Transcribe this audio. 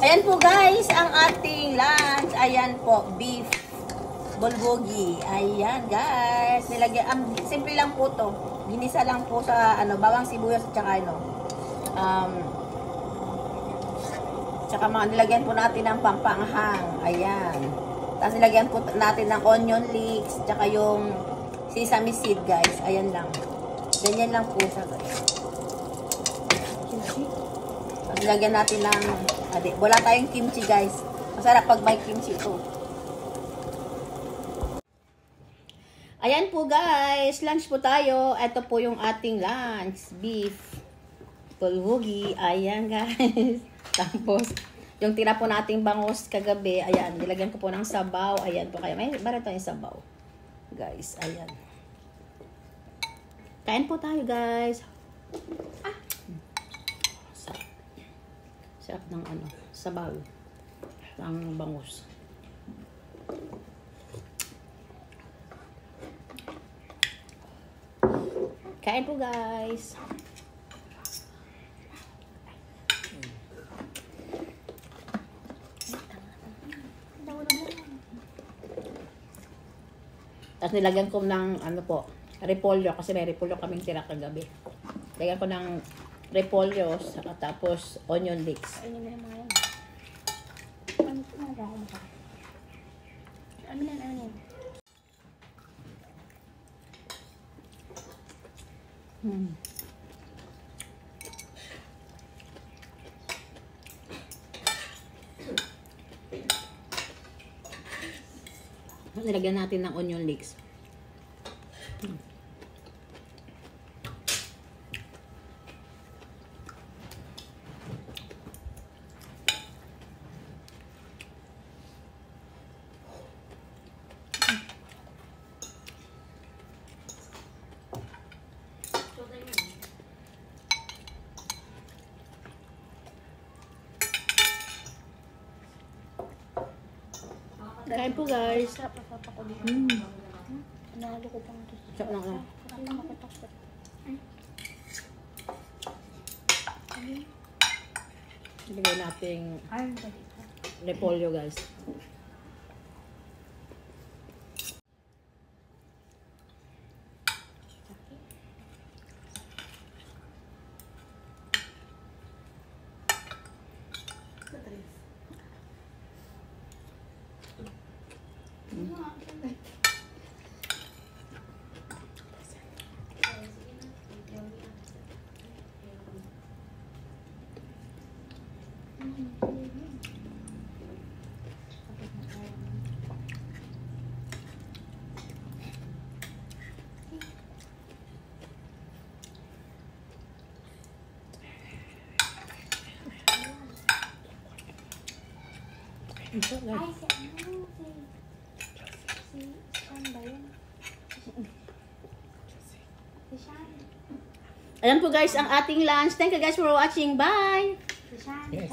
Ayan po guys, ang ating lunch. Ayan po, beef bulgogi. Ayan guys. Nilagyan, simple lang po to. Ginisa lang po sa bawang sibuyas at saka tsaka nilagyan po natin ng pampanghang. Ayan. Tapos nilagyan po natin ng onion leeks, tsaka yung sesame seed guys. Ayan lang. Ganyan lang po siya guys. Tapos nilagyan natin ng wala tayong kimchi guys. Masarap pag may kimchi ito. Ayan po guys, lunch po tayo. Ito po yung ating lunch, beef bulgogi. Ayan guys. Tapos yung tira po nating bangus kagabi, ayan, nilagyan ko po ng sabaw. Ayan po kayo. May barito yung sabaw. Guys, ayan. Kain po tayo guys. Sarap ng sabaw ng bangus. Kain po guys. Tapos nilagyan ko ng repolyo kasi may repolyo kaming tira kagabi. Lagyan ko ng repolyo tapos onion leeks. Ano na naman? Ano na ako maka? Ano na? Nilagyan natin ng onion leeks. Kain po guys. Nahalo ko pang ito. Sarap lang. Ilagay natin repolyo guys. Ay, si Sean ba yun? Si Sean. Ayan po guys ang ating lunch. Thank you guys for watching. Bye! Si Sean. Yes,